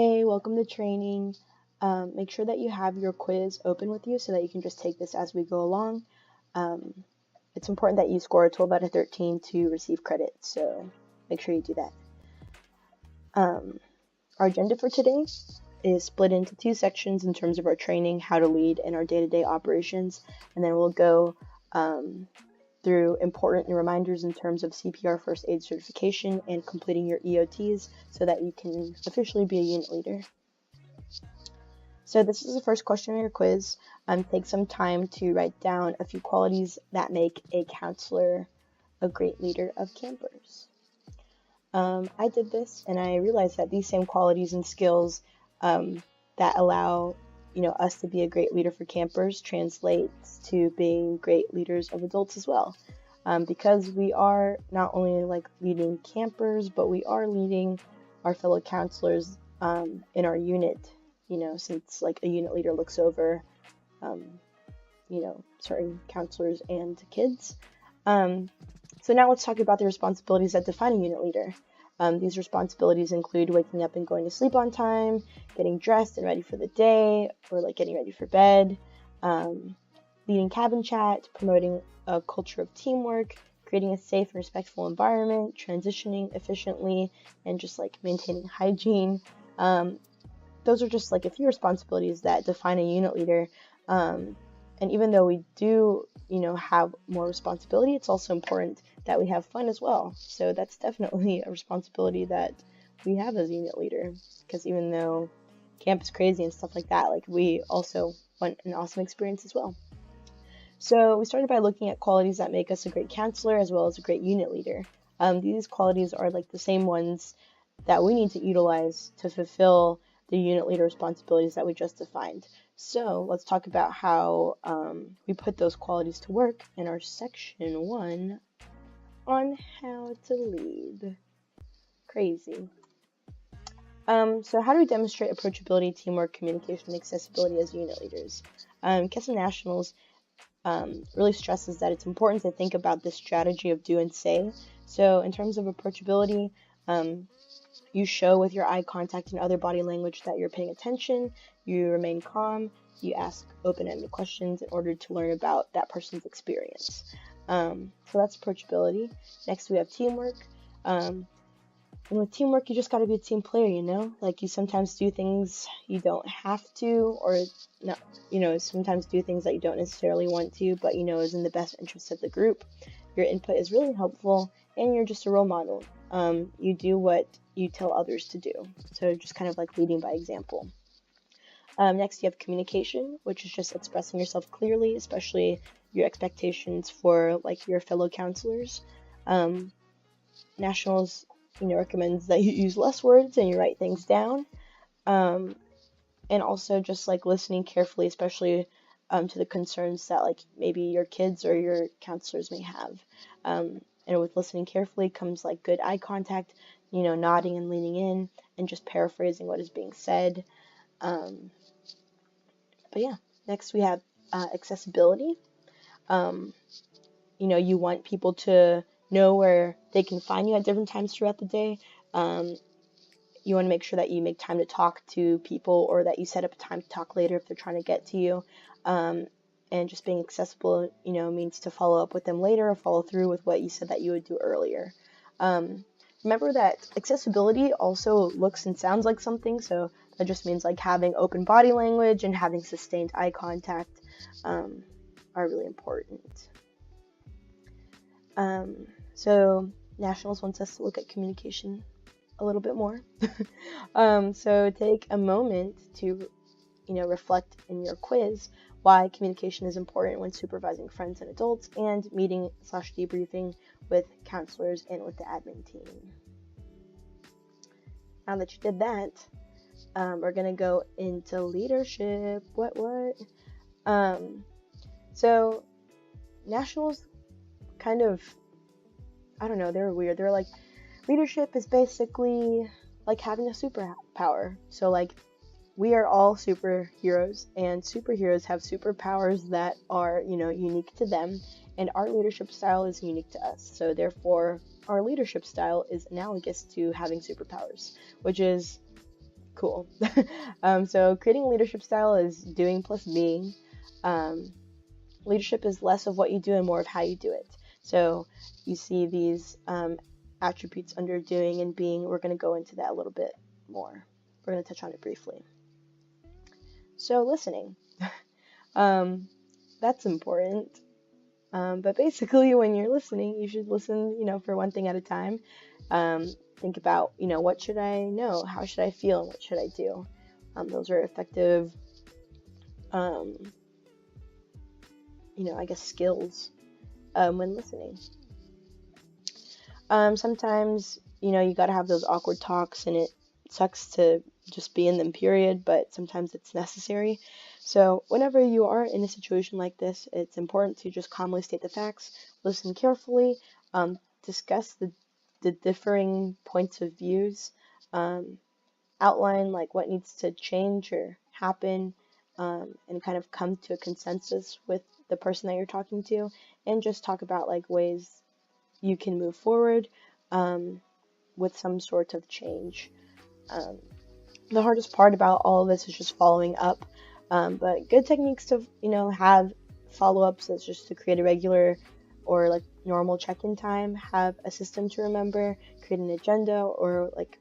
Hey, welcome to training. Make sure that you have your quiz open with you so that you can just take this as we go along. Um, it's important that you score a 12 out of 13 to receive credit, so make sure you do that. Our agenda for today is split into two sections in terms of our training, how to lead, and our day-to-day operations, and then we'll go through important reminders in terms of CPR first aid certification and completing your EOTs so that you can officially be a unit leader. So this is the first question on your quiz. Take some time to write down a few qualities that make a counselor a great leader of campers. I did this and I realized that these same qualities and skills that allow us to be a great leader for campers translates to being great leaders of adults as well. Because we are not only leading campers, but we are leading our fellow counselors in our unit. Since a unit leader looks over, certain counselors and kids. So now let's talk about the responsibilities that define a unit leader. These responsibilities include waking up and going to sleep on time, getting dressed and ready for the day, or getting ready for bed, leading cabin chat, promoting a culture of teamwork, creating a safe and respectful environment, transitioning efficiently, and just maintaining hygiene. Those are just a few responsibilities that define a unit leader. And even though we do, have more responsibility, it's also important that we have fun as well. So that's definitely a responsibility that we have as a unit leader. Because even though camp is crazy and stuff like that, we also want an awesome experience as well. So we started by looking at qualities that make us a great counselor as well as a great unit leader. These qualities are the same ones that we need to utilize to fulfill the unit leader responsibilities that we just defined. So let's talk about how we put those qualities to work in our section 1 on how to lead. Crazy. So how do we demonstrate approachability, teamwork, communication, and accessibility as unit leaders? Kesem Nationals really stresses that it's important to think about this strategy of do and say. So in terms of approachability, you show with your eye contact and other body language that you're paying attention, you remain calm, you ask open-ended questions in order to learn about that person's experience. So that's approachability. Next, we have teamwork. And with teamwork, you just got to be a team player, you sometimes do things you don't have to, or not, sometimes do things that you don't necessarily want to, but is in the best interest of the group. Your input is really helpful, and you're just a role model. You do what you tell others to do. So just kind of leading by example. Next, you have communication, which is just expressing yourself clearly, especially your expectations for your fellow counselors. Nationals, recommends that you use less words and you write things down. And also just listening carefully, especially to the concerns that maybe your kids or your counselors may have. And with listening carefully comes good eye contact, nodding and leaning in and just paraphrasing what is being said. But yeah, next we have accessibility. You want people to know where they can find you at different times throughout the day. You want to make sure that you make time to talk to people, or that you set up a time to talk later if they're trying to get to you. And just being accessible, means to follow up with them later or follow through with what you said that you would do earlier. Remember that accessibility also looks and sounds like something, so that just means having open body language and having sustained eye contact are really important. So Nationals wants us to look at communication a little bit more. So take a moment to, reflect in your quiz why communication is important when supervising friends and adults and meeting/debriefing with counselors and with the admin team. Now that you did that, we're going to go into leadership. So Nationals kind of, I don't know, they're weird. They're leadership is basically having a superpower. So we are all superheroes, and superheroes have superpowers that are, unique to them, and our leadership style is unique to us. So therefore, our leadership style is analogous to having superpowers, which is Cool. So creating a leadership style is doing plus being. Leadership is less of what you do and more of how you do it. So you see these attributes under doing and being. We're going to go into that a little bit more. We're going to touch on it briefly. So listening. That's important. But basically, when you're listening, you should listen, for one thing at a time. Think about, what should I know? How should I feel? And what should I do? Those are effective, I guess skills when listening. Sometimes, you got to have those awkward talks, and it sucks to just be in them, period, but sometimes it's necessary. So whenever you are in a situation like this, it's important to just calmly state the facts, listen carefully, discuss the differing points of views, outline like what needs to change or happen, and kind of come to a consensus with the person that you're talking to, and just talk about like ways you can move forward with some sort of change. The hardest part about all of this is just following up, but good techniques to have follow-ups is just to create a regular or like normal check-in time, have a system to remember, create an agenda, or like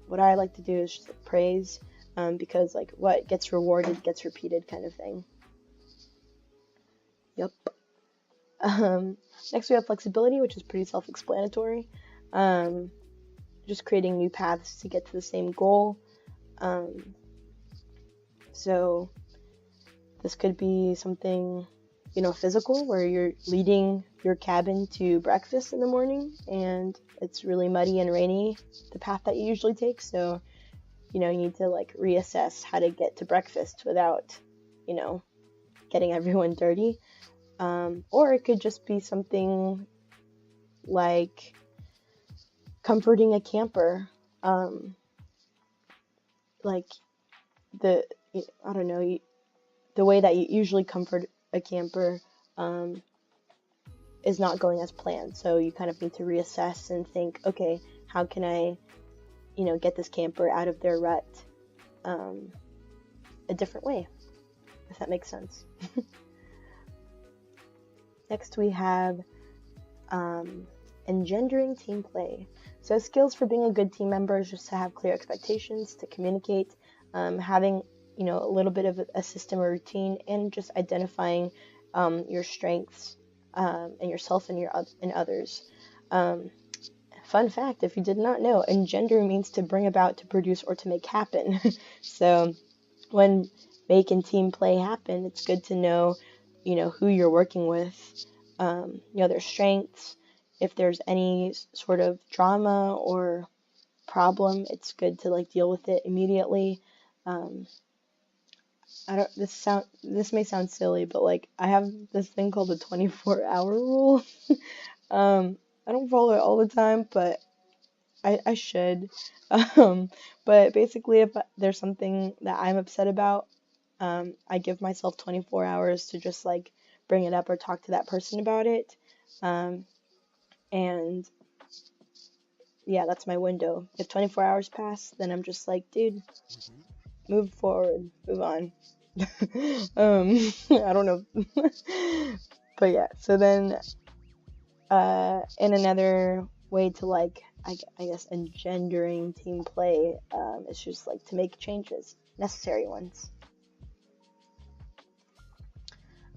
what I like to do is just like praise, because like what gets rewarded gets repeated kind of thing. Yep. Next we have flexibility, which is pretty self-explanatory. Just creating new paths to get to the same goal. So this could be something, physical, where you're leading your cabin to breakfast in the morning and it's really muddy and rainy, the path that you usually take. So, you need to like reassess how to get to breakfast without, getting everyone dirty. Or it could just be something like comforting a camper. Like the way that you usually comfort a camper is not going as planned. So you kind of need to reassess and think, okay, how can I, get this camper out of their rut a different way, if that makes sense. Next we have engendering team play. So skills for being a good team member is just to have clear expectations, to communicate, having a little bit of a system or routine, and just identifying your strengths and yourself and others. Fun fact, if you did not know, engender means to bring about, to produce, or to make happen. So when making team play happen, it's good to know who you're working with, their strengths. If there's any sort of drama or problem, it's good to like deal with it immediately. This may sound silly, but like I have this thing called the 24-hour rule. I don't follow it all the time, but I should. But basically, if there's something that I'm upset about, I give myself 24 hours to just like bring it up or talk to that person about it. And yeah, that's my window. If 24 hours pass, then I'm just like, dude, move forward, move on. I don't know. But yeah, so then in another way to like, I guess, engendering team play, it's just like to make changes, necessary ones.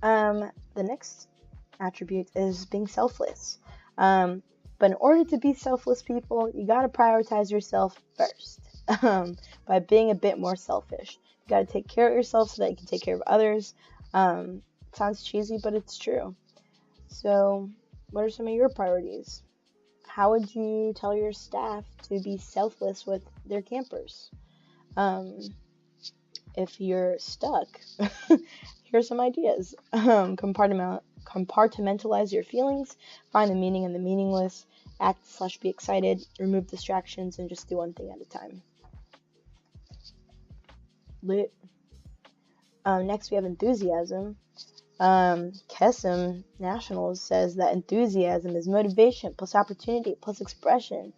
The next attribute is being selfless. But in order to be selfless people, you gotta prioritize yourself first, by being a bit more selfish. You gotta take care of yourself so that you can take care of others. Sounds cheesy, but it's true. So, what are some of your priorities? How would you tell your staff to be selfless with their campers? If you're stuck, here's some ideas. Compartmentalize your feelings, find the meaning in the meaningless, act/be excited, remove distractions, and just do one thing at a time. Lit. Next we have enthusiasm. Kesem Nationals says that enthusiasm is motivation plus opportunity plus expression.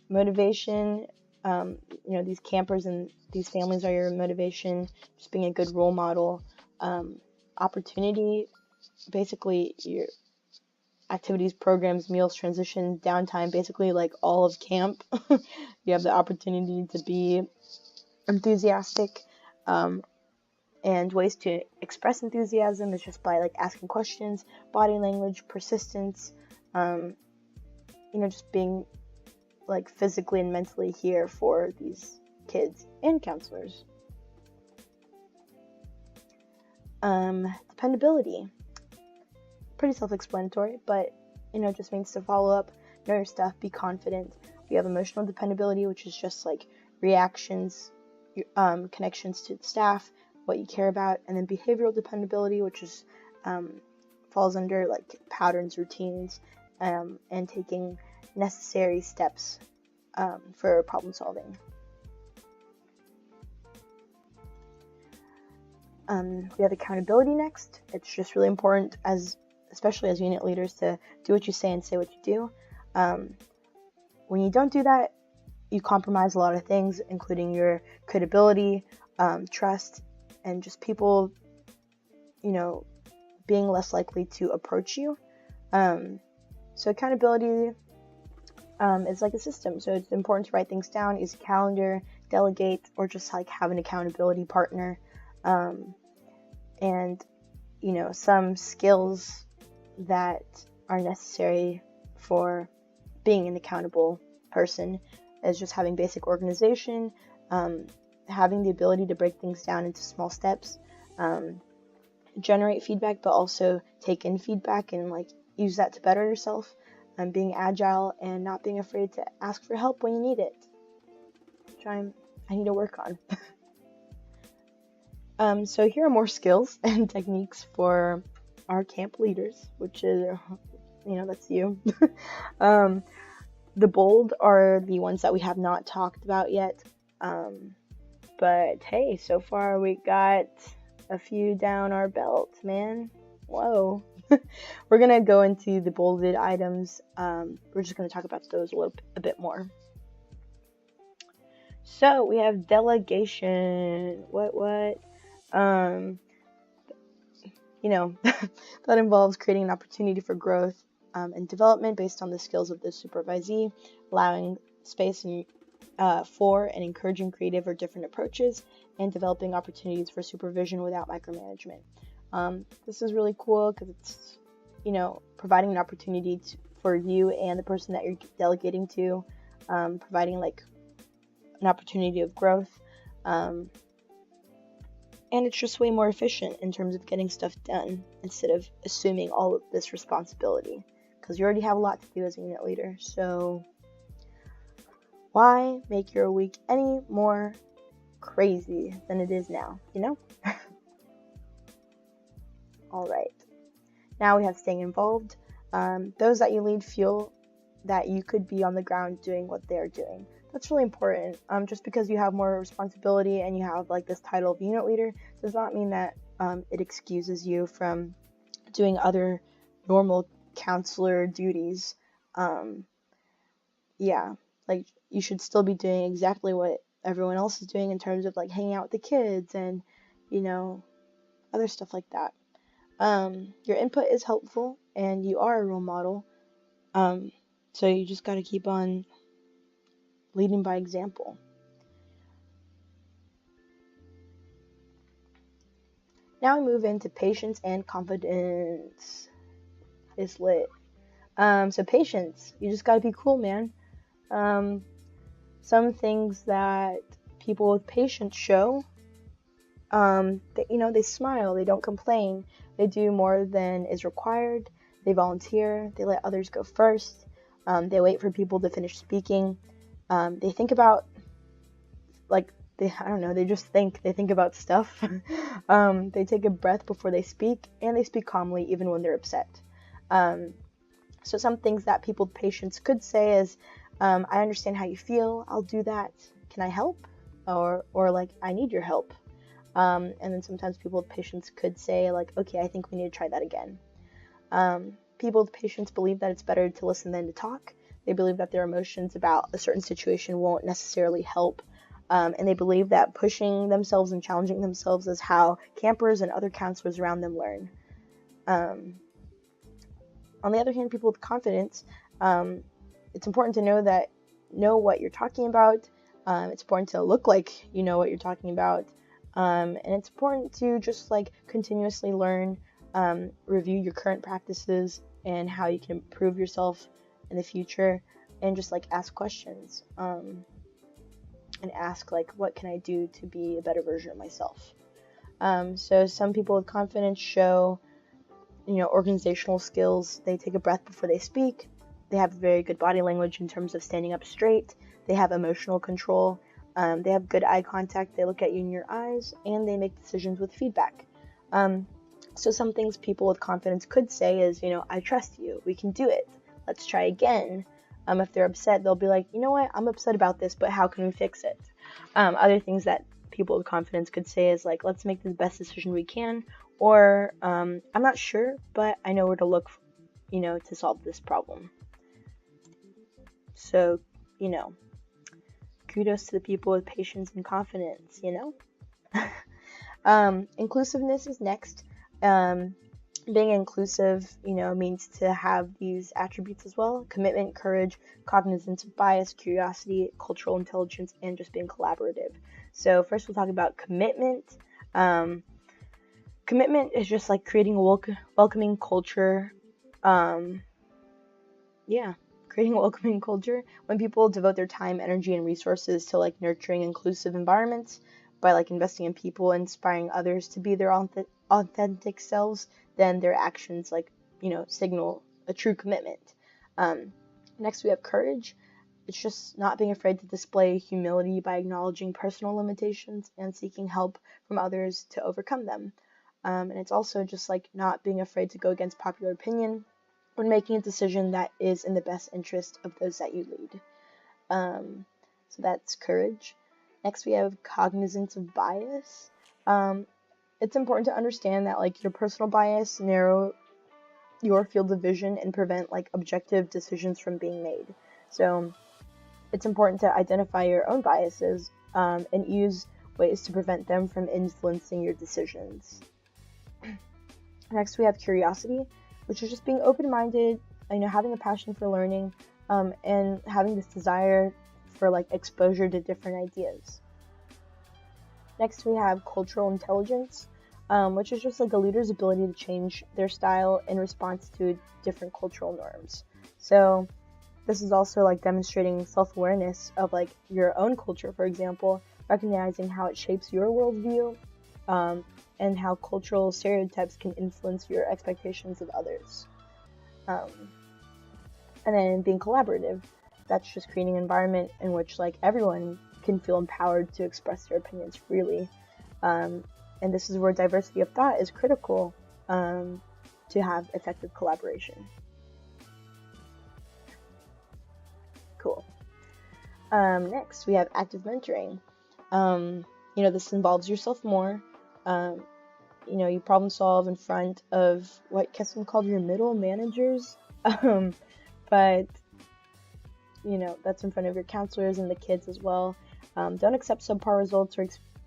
Motivation These campers and these families are your motivation, just being a good role model. Opportunity, basically your activities, programs, meals, transition, downtime, basically like all of camp. You have the opportunity to be enthusiastic, and ways to express enthusiasm is just by like asking questions, body language, persistence, just being like physically and mentally here for these kids and counselors. Dependability. Pretty self-explanatory, but just means to follow up, know your stuff, be confident. We have emotional dependability, which is just like reactions, connections to the staff, what you care about, and then behavioral dependability, which is falls under like patterns, routines, and taking necessary steps for problem solving. We have accountability next. It's just really important, especially as unit leaders, to do what you say and say what you do. When you don't do that, you compromise a lot of things, including your credibility, trust, and just people, being less likely to approach you. So accountability is like a system. So it's important to write things down, use a calendar, delegate, or just like have an accountability partner. And some skills that are necessary for being an accountable person is just having basic organization, having the ability to break things down into small steps, generate feedback, but also take in feedback and like use that to better yourself, being agile and not being afraid to ask for help when you need it, which I need to work on. So here are more skills and techniques for our camp leaders, which is, that's you. The bold are the ones that we have not talked about yet. But hey, so far we got a few down our belt, man. Whoa. We're going to go into the bolded items. We're just going to talk about those a bit more. So we have delegation. What? That involves creating an opportunity for growth and development based on the skills of the supervisee, allowing space for and encouraging creative or different approaches, and developing opportunities for supervision without micromanagement. This is really cool because it's, providing an opportunity for you and the person that you're delegating to, providing like an opportunity of growth. And it's just way more efficient in terms of getting stuff done instead of assuming all of this responsibility, because you already have a lot to do as a unit leader. So why make your week any more crazy than it is now, All right. Now we have staying involved. Those that you lead feel that you could be on the ground doing what they're doing. That's really important. Just because you have more responsibility and you have like this title of unit leader does not mean that it excuses you from doing other normal counselor duties. Like you should still be doing exactly what everyone else is doing in terms of like hanging out with the kids and other stuff like that. Your input is helpful and you are a role model. So you just got to keep on leading by example. Now we move into patience and confidence. It's lit. So patience, you just gotta be cool, man. Some things that people with patience show, they smile, they don't complain, they do more than is required, they volunteer, they let others go first, they wait for people to finish speaking. They think about, they think about stuff. They take a breath before they speak, and they speak calmly even when they're upset. So some things that people with patience could say is, I understand how you feel, I'll do that, can I help? Or like, I need your help. And then sometimes people with patience could say, like, okay, I think we need to try that again. People with patience believe that it's better to listen than to talk. They believe that their emotions about a certain situation won't necessarily help. And they believe that pushing themselves and challenging themselves is how campers and other counselors around them learn. On the other hand, people with confidence, it's important to know what you're talking about. It's important to look like you know what you're talking about. And it's important to just like continuously learn, review your current practices and how you can improve yourself in the future, and just like ask questions, and ask like, what can I do to be a better version of myself? So some people with confidence show, organizational skills. They take a breath before they speak. They have very good body language in terms of standing up straight. They have emotional control. They have good eye contact. They look at you in your eyes, and they make decisions with feedback. So some things people with confidence could say is, I trust you. We can do it. Let's try again. If they're upset, they'll be like, you know what? I'm upset about this, but how can we fix it? Other things that people with confidence could say is like, let's make the best decision we can. Or, I'm not sure, but I know where to look, to solve this problem. So, kudos to the people with patience and confidence, Inclusiveness is next. Being inclusive, means to have these attributes as well: commitment, courage, cognizance of bias, curiosity, cultural intelligence, and just being collaborative. So first we'll talk about commitment. Commitment is just like creating a welcoming culture. Creating a welcoming culture. When people devote their time, energy, and resources to like nurturing inclusive environments by like investing in people, inspiring others to be their authentic selves, then their actions signal a true commitment. Next we have courage. It's just not being afraid to display humility by acknowledging personal limitations and seeking help from others to overcome them. And it's also just like not being afraid to go against popular opinion when making a decision that is in the best interest of those that you lead. So that's courage. Next we have cognizance of bias. It's important to understand that like your personal bias narrow your field of vision and prevent like objective decisions from being made. So it's important to identify your own biases, and use ways to prevent them from influencing your decisions. Next we have curiosity, which is just being open-minded, having a passion for learning, and having this desire for like exposure to different ideas. Next we have cultural intelligence, which is just like a leader's ability to change their style in response to different cultural norms. So this is also like demonstrating self-awareness of like your own culture, for example, recognizing how it shapes your worldview, and how cultural stereotypes can influence your expectations of others. And then being collaborative, that's just creating an environment in which like everyone can feel empowered to express their opinions freely. And this is where diversity of thought is critical, to have effective collaboration. Cool. Next, we have active mentoring. This involves yourself more. You problem solve in front of what Kesem called your middle managers. But, that's in front of your counselors and the kids as well. Don't accept subpar results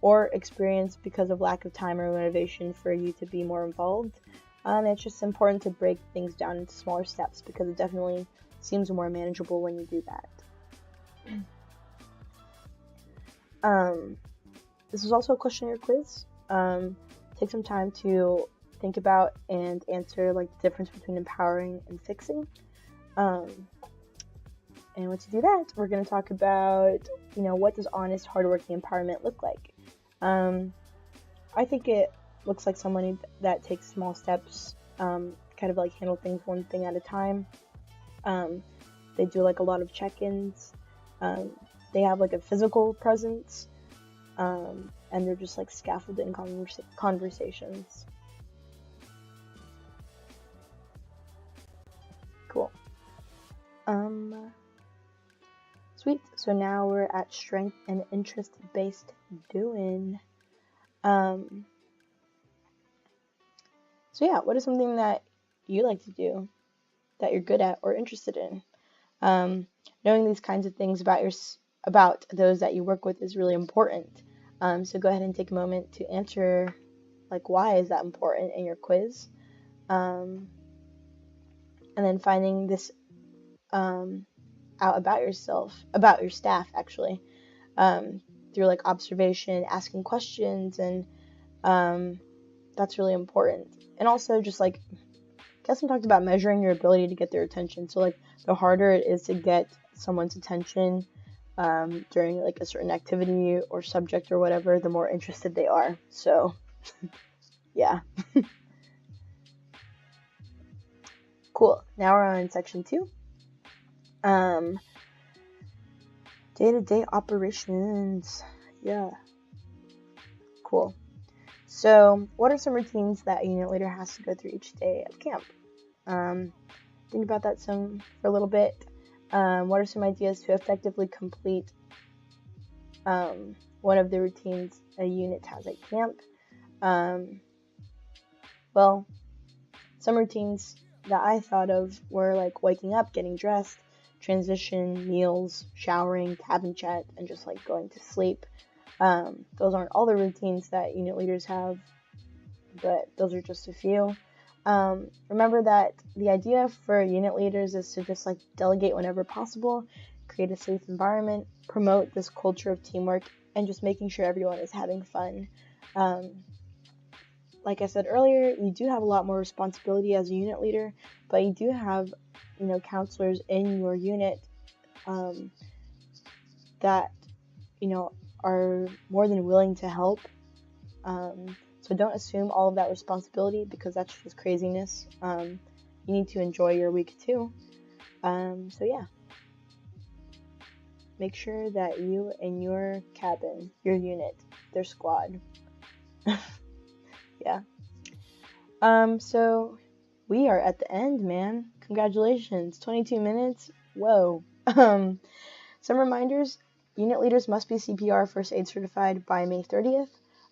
or experience because of lack of time or motivation for you to be more involved. It's just important to break things down into smaller steps because it definitely seems more manageable when you do that. This is also a questionnaire quiz. Take some time to think about and answer like the difference between empowering and fixing. And once you do that, we're going to talk about, what does honest, hardworking empowerment look like? I think it looks like someone that takes small steps, kind of like handle things one thing at a time. They do like a lot of check-ins. They have like a physical presence, and they're just like scaffolded in conversations. Cool. Sweet. So now we're at strength and interest-based doing. So yeah, what is something that you like to do that you're good at or interested in? Knowing these kinds of things about those that you work with is really important. So go ahead and take a moment to answer, like, why is that important in your quiz? And then finding this out about yourself, about your staff, actually, through like observation, asking questions, and that's really important. And also just like Kesem talked about measuring your ability to get their attention. So like the harder it is to get someone's attention during like a certain activity or subject or whatever, the more interested they are. So yeah. Cool. Now we're on section 2. Day-to-day operations. Yeah. Cool. So, what are some routines that a unit leader has to go through each day of camp? Think about that for a little bit. What are some ideas to effectively complete one of the routines a unit has at camp? Well, some routines that I thought of were like waking up, getting dressed, transition, meals, showering, cabin chat, and just like going to sleep. Those aren't all the routines that unit leaders have, but those are just a few. Remember that the idea for unit leaders is to just like delegate whenever possible, create a safe environment, promote this culture of teamwork, and just making sure everyone is having fun. Like I said earlier, you do have a lot more responsibility as a unit leader, but you do have, counselors in your unit that, are more than willing to help. So don't assume all of that responsibility, because that's just craziness. You need to enjoy your week too. So yeah. Make sure that you and your cabin, your unit, their squad. Yeah. So we are at the end, man. Congratulations. 22 minutes. Whoa. Some reminders. Unit leaders must be CPR first aid certified by May 30th.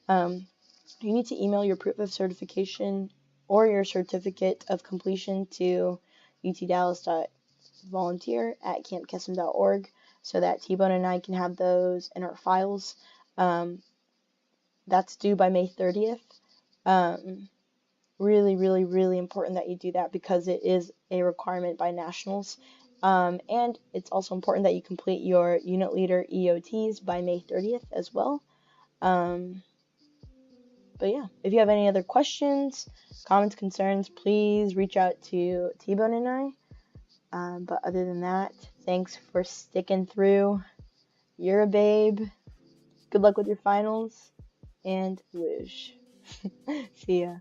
You need to email your proof of certification or your certificate of completion to utdallas.volunteer@campkesem.org so that T-Bone and I can have those in our files. That's due by May 30th. Really, really, really important that you do that, because it is a requirement by nationals. And it's also important that you complete your unit leader EOTs by May 30th as well. But yeah, if you have any other questions, comments, concerns, please reach out to T-Bone and I. But other than that, thanks for sticking through. You're a babe. Good luck with your finals, and whoosh. See ya.